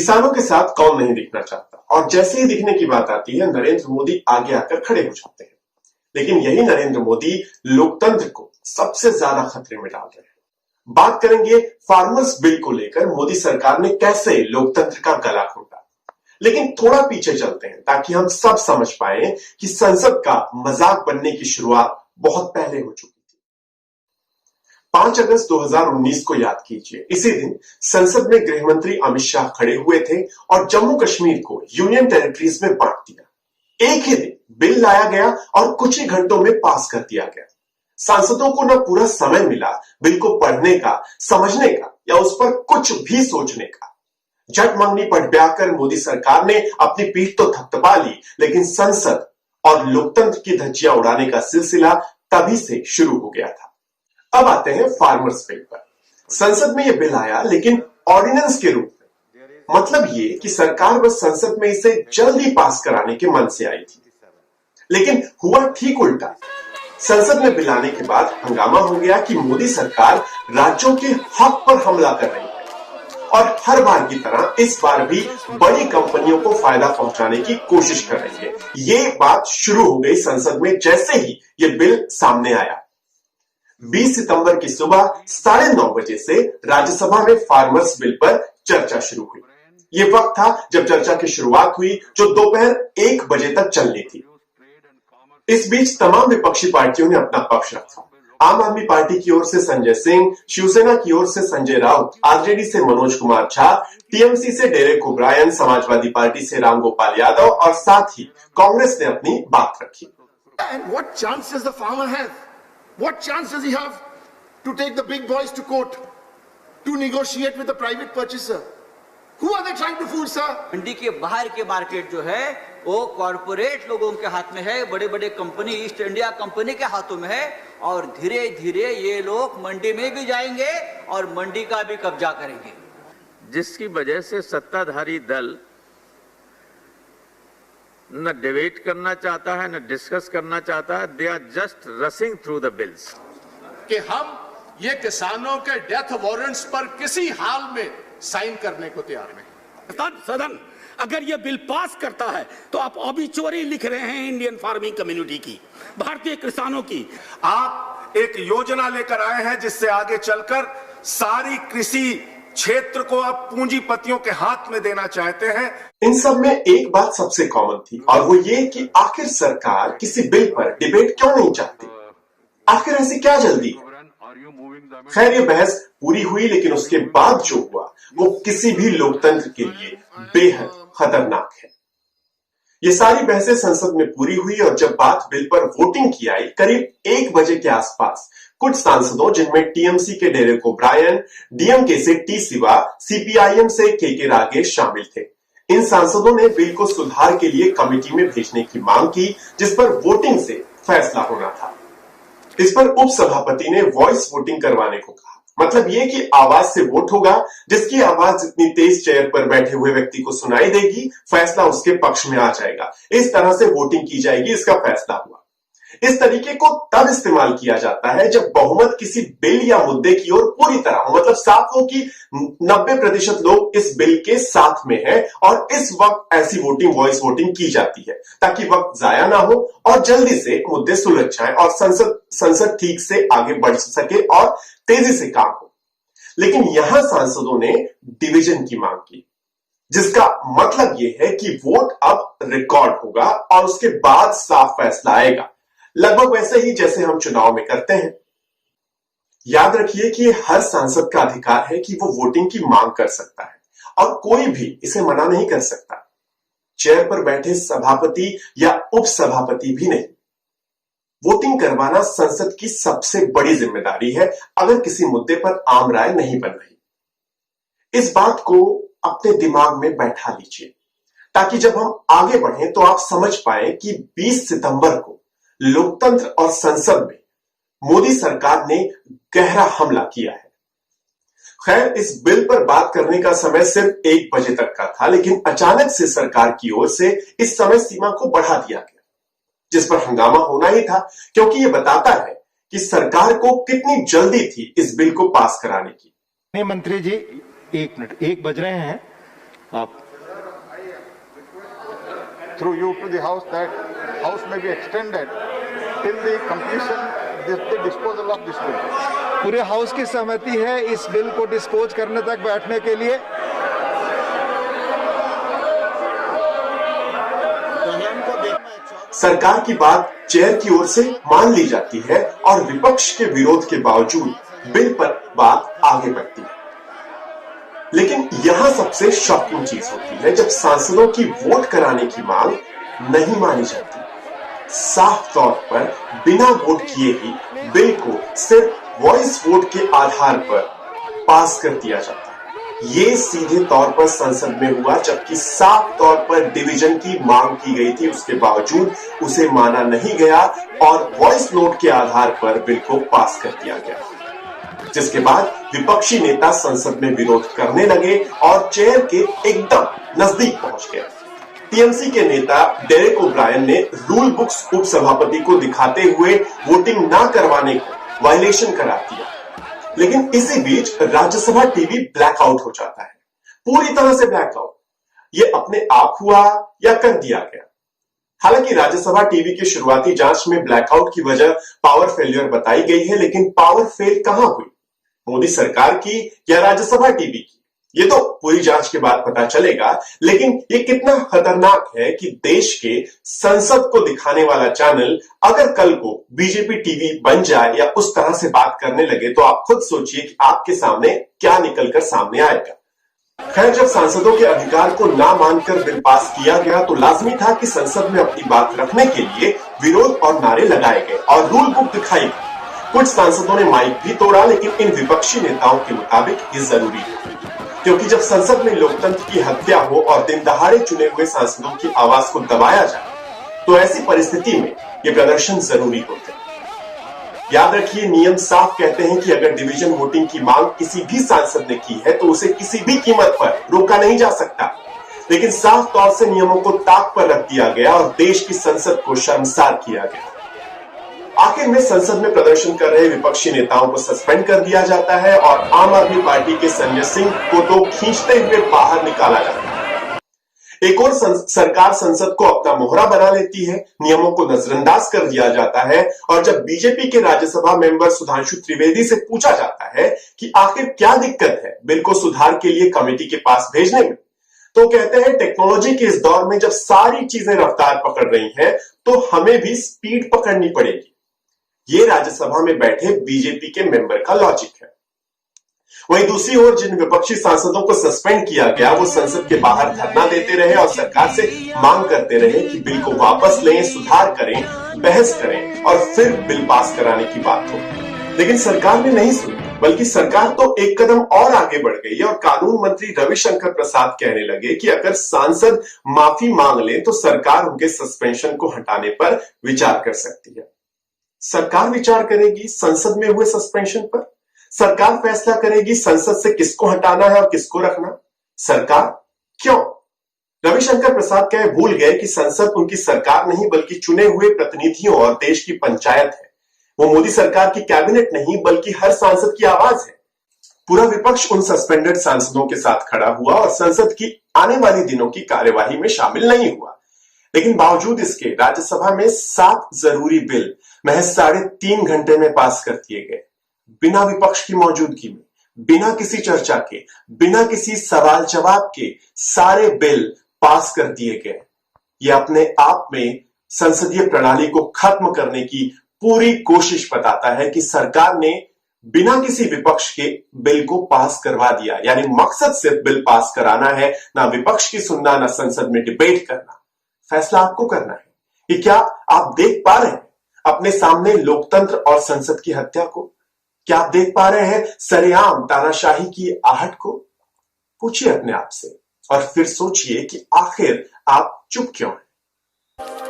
किसानों के साथ कौन नहीं दिखना चाहता, और जैसे ही दिखने की बात आती है नरेंद्र मोदी आगे आकर खड़े हो जाते हैं। लेकिन यही नरेंद्र मोदी लोकतंत्र को सबसे ज्यादा खतरे में डाल रहे हैं। बात करेंगे फार्मर्स बिल को लेकर मोदी सरकार ने कैसे लोकतंत्र का गला घोटा। लेकिन थोड़ा पीछे चलते हैं ताकि हम सब समझ पाए कि संसद का मजाक बनने की शुरुआत बहुत पहले हो चुकी थी। 5 अगस्त 2019 को याद कीजिए। इसी दिन संसद में गृह मंत्री अमित शाह खड़े हुए थे और जम्मू कश्मीर को यूनियन टेरिटरीज में बांट दिया। एक ही दिन बिल लाया गया और कुछ ही घंटों में पास कर दिया गया। सांसदों को न पूरा समय मिला बिल को पढ़ने का, समझने का या उस पर कुछ भी सोचने का। झट मंगनी पढ़ मोदी सरकार ने अपनी पीठ तो थपथपा ली, लेकिन संसद और लोकतंत्र की धज्जियां उड़ाने का सिलसिला तभी से शुरू हो गया था। अब आते हैं फार्मर्स बिल पर। संसद में यह बिल आया, लेकिन ऑर्डिनेंस के रूप में। मतलब ये कि सरकार बस संसद में इसे जल्दी पास कराने के मन से आई थी, लेकिन हुआ ठीक उल्टा। संसद में बिल आने के बाद हंगामा हो गया कि मोदी सरकार राज्यों के हक पर हमला कर रही है और हर बार की तरह इस बार भी बड़ी कंपनियों को फायदा पहुंचाने की कोशिश कर रही है। ये बात शुरू हो गई संसद में जैसे ही ये बिल सामने आया। 20 सितंबर की सुबह 9:30 बजे से राज्यसभा में फार्मर्स बिल पर चर्चा शुरू हुई। ये वक्त था जब चर्चा की शुरुआत हुई, जो दोपहर 1 बजे तक चलनी थी। इस बीच तमाम विपक्षी पार्टियों ने अपना पक्ष रखा। आम आदमी पार्टी की ओर से संजय सिंह, शिवसेना की ओर से संजय राउत, आरजेडी से मनोज कुमार झा, टीएमसी से डेरेक ओब्रायन, समाजवादी पार्टी से रामगोपाल यादव और साथ ही कांग्रेस ने अपनी बात रखी। What chance does the farmer have? What chance does he have to take the big boys to court, to negotiate with the private purchaser? Who are they trying to fool, sir? मंडी के बाहर के market जो है वो corporate लोगों के हाथ में है, बड़े बड़े कंपनी, ईस्ट इंडिया कंपनी के हाथों में है, और धीरे धीरे ये लोग मंडी में भी जाएंगे और मंडी का भी कब्जा करेंगे, जिसकी वजह से सत्ताधारी दल न डिबेट करना चाहता है, न डिस्कस करना चाहता है। They are just rushing through the bills. कि हम ये किसानों के डेथ वारंट्स पर किसी हाल में साइन करने को तैयार नहीं। सदन अगर ये बिल पास करता है तो आप ऑबिचुअरी लिख रहे हैं इंडियन फार्मिंग कम्युनिटी की, भारतीय किसानों की। आप एक योजना लेकर आए हैं जिससे आगे चलकर सारी कृषि क्षेत्र को आप पूंजीपतियों के हाथ में देना चाहते हैं। इन सब में एक बात सबसे कॉमन थी, और वो ये कि आखिर सरकार किसी बिल पर डिबेट क्यों नहीं चाहती। आखिर ऐसी क्या जल्दी है। खैर ये बहस पूरी हुई, लेकिन उसके बाद जो हुआ वो किसी भी लोकतंत्र के लिए बेहद खतरनाक है। ये सारी बहसें संसद में पूरी हुई और जब बात बिल पर वोटिंग की आई, करीब 1 बजे के आसपास कुछ सांसदों, जिनमें टीएमसी के डेरेक ओब्रायन, डीएमके से टी सिवा, सीपीआईएम से के रागेश शामिल थे। इन सांसदों ने बिल को सुधार के लिए कमेटी में भेजने की मांग की, जिस पर वोटिंग से फैसला होना था। इस पर उपसभापति ने वॉइस वोटिंग करवाने को कहा। मतलब ये कि आवाज से वोट होगा, जिसकी आवाज जितनी तेज चेयर पर बैठे हुए व्यक्ति को सुनाई देगी, फैसला उसके पक्ष में आ जाएगा। इस तरह से वोटिंग की जाएगी, इसका फैसला हुआ। इस तरीके को तब इस्तेमाल किया जाता है जब बहुमत किसी बिल या मुद्दे की ओर पूरी तरह हो, मतलब साफ हो कि 90% लोग इस बिल के साथ में हैं, और इस वक्त ऐसी वोटिंग, वॉइस वोटिंग की जाती है ताकि वक्त जाया ना हो और जल्दी से मुद्दे सुलझ जाएं और संसद ठीक से आगे बढ़ सके और तेजी से काम हो। लेकिन यहां सांसदों ने डिवीजन की मांग की, जिसका मतलब यह है कि वोट अब रिकॉर्ड होगा और उसके बाद साफ फैसला आएगा, लगभग वैसे ही जैसे हम चुनाव में करते हैं। याद रखिए कि हर सांसद का अधिकार है कि वो वोटिंग की मांग कर सकता है और कोई भी इसे मना नहीं कर सकता। चेयर पर बैठे सभापति या उपसभापति भी नहीं। वोटिंग करवाना संसद की सबसे बड़ी जिम्मेदारी है अगर किसी मुद्दे पर आम राय नहीं बन रही। इस बात को अपने दिमाग में बैठा लीजिए ताकि जब हम आगे बढ़ें तो आप समझ पाए कि 20 सितंबर को लोकतंत्र और संसद में मोदी सरकार ने गहरा हमला किया है। खैर, इस बिल पर बात करने का समय सिर्फ 1 बजे तक का था, लेकिन अचानक से सरकार की ओर से इस समय सीमा को बढ़ा दिया गया, जिस पर हंगामा होना ही था, क्योंकि यह बताता है कि सरकार को कितनी जल्दी थी इस बिल को पास कराने की। मंत्री जी, 1 मिनट, 1 बज रहे हैं। आप through you to the house that house may be extended till the completion the disposal of this bill. पूरे हाउस की सहमति है इस बिल को डिस्पोज करने तक बैठने के लिए। सरकार की बात चेयर की ओर से मान ली जाती है और विपक्ष के विरोध के बावजूद बिल पर बात आगे बढ़ती है। लेकिन यहां सबसे शॉकिंग चीज होती है जब सांसदों की वोट कराने की मांग नहीं मानी जाती। साफ तौर पर बिना वोट किए ही बिल को सिर्फ वॉइस वोट के आधार पर पास कर दिया जाता है। ये सीधे तौर पर संसद में हुआ, जबकि साफ तौर पर डिवीजन की मांग की गई थी, उसके बावजूद उसे माना नहीं गया और वॉइस नोट के आधार पर बिल को पास कर दिया गया। जिसके बाद विपक्षी नेता संसद में विरोध करने लगे और चेयर के एकदम नजदीक पहुंच गए। टीएमसी के नेता डेरेक ओब्रायन ने रूल बुक्स उपसभापति को दिखाते हुए वोटिंग ना करवाने को वायलेशन करार दिया। लेकिन इसी बीच राज्यसभा टीवी ब्लैकआउट हो जाता है, पूरी तरह से ब्लैकआउट। ये अपने आप हुआ या कर दिया गया? हालांकि राज्यसभा टीवी की शुरुआती जांच में ब्लैकआउट की वजह पावर फेलियर बताई गई है, लेकिन पावर फेल कहां हुई? मोदी सरकार की या राज्यसभा टीवी की? ये तो पूरी जांच के बाद पता चलेगा। लेकिन ये कितना खतरनाक है कि देश के संसद को दिखाने वाला चैनल अगर कल को बीजेपी टीवी बन जाए या उस तरह से बात करने लगे, तो आप खुद सोचिए कि आपके सामने क्या निकलकर सामने आएगा। खैर, जब सांसदों के अधिकार को ना मानकर बिल पास किया गया तो लाजमी था कि संसद में अपनी बात रखने के लिए विरोध और नारे लगाए गए और रूल बुक दिखाई गई। कुछ सांसदों ने माइक भी तोड़ा, लेकिन इन विपक्षी नेताओं के मुताबिक ये जरूरी है, क्योंकि जब संसद में लोकतंत्र की हत्या हो और दिन दहाड़े चुने हुए सांसदों की आवाज को दबाया जाए, तो ऐसी परिस्थिति में ये प्रदर्शन जरूरी होते हैं। याद रखिए, नियम साफ कहते हैं कि अगर डिवीजन वोटिंग की मांग किसी भी सांसद ने की है तो उसे किसी भी कीमत पर रोका नहीं जा सकता। लेकिन साफ तौर से नियमों को ताक पर रख दिया गया और देश की संसद को शर्मसार किया गया। आखिर में संसद में प्रदर्शन कर रहे विपक्षी नेताओं को सस्पेंड कर दिया जाता है और आम आदमी पार्टी के संजय सिंह को तो खींचते हुए बाहर निकाला जाता है। एक और सरकार संसद को अपना मोहरा बना लेती है, नियमों को नजरअंदाज कर दिया जाता है और जब बीजेपी के राज्यसभा मेंबर सुधांशु त्रिवेदी से पूछा जाता है कि आखिर क्या दिक्कत है बिल को सुधार के लिए कमेटी के पास भेजने में, तो कहते हैं टेक्नोलॉजी के इस दौर में जब सारी चीजें रफ्तार पकड़ रही हैं, तो हमें भी स्पीड पकड़नी पड़ेगी। ये राज्यसभा में बैठे बीजेपी के मेंबर का लॉजिक है। वहीं दूसरी ओर जिन विपक्षी सांसदों को सस्पेंड किया गया, वो संसद के बाहर धरना देते रहे और सरकार से मांग करते रहे कि बिल को वापस लें, सुधार करें, बहस करें और फिर बिल पास कराने की बात हो। लेकिन सरकार ने नहीं सुनी, बल्कि सरकार तो एक कदम और आगे बढ़ गई और कानून मंत्री रविशंकर प्रसाद कहने लगे कि अगर सांसद माफी मांग लें तो सरकार उनके सस्पेंशन को हटाने पर विचार कर सकती है। सरकार विचार करेगी संसद में हुए सस्पेंशन पर? सरकार फैसला करेगी संसद से किसको हटाना है और किसको रखना? सरकार क्यों? रविशंकर प्रसाद क्या भूल गए कि संसद उनकी सरकार नहीं बल्कि चुने हुए प्रतिनिधियों और देश की पंचायत है। वो मोदी सरकार की कैबिनेट नहीं बल्कि हर सांसद की आवाज है। पूरा विपक्ष उन सस्पेंडेड सांसदों के साथ खड़ा हुआ और संसद की आने वाली दिनों की कार्यवाही में शामिल नहीं हुआ। लेकिन बावजूद इसके राज्यसभा में 7 जरूरी बिल महज 3.5 घंटे में पास कर दिए गए, बिना विपक्ष की मौजूदगी में, बिना किसी चर्चा के, बिना किसी सवाल जवाब के सारे बिल पास कर दिए गए। ये अपने आप में संसदीय प्रणाली को खत्म करने की पूरी कोशिश बताता है कि सरकार ने बिना किसी विपक्ष के बिल को पास करवा दिया। यानी मकसद सिर्फ बिल पास कराना है, ना विपक्ष की सुनना, ना संसद में डिबेट करना। फैसला आपको करना है। ये क्या आप देख पा रहे हैं अपने सामने लोकतंत्र और संसद की हत्या को? क्या आप देख पा रहे हैं सरेआम तानाशाही की आहट को? पूछिए अपने आप से और फिर सोचिए कि आखिर आप चुप क्यों हैं।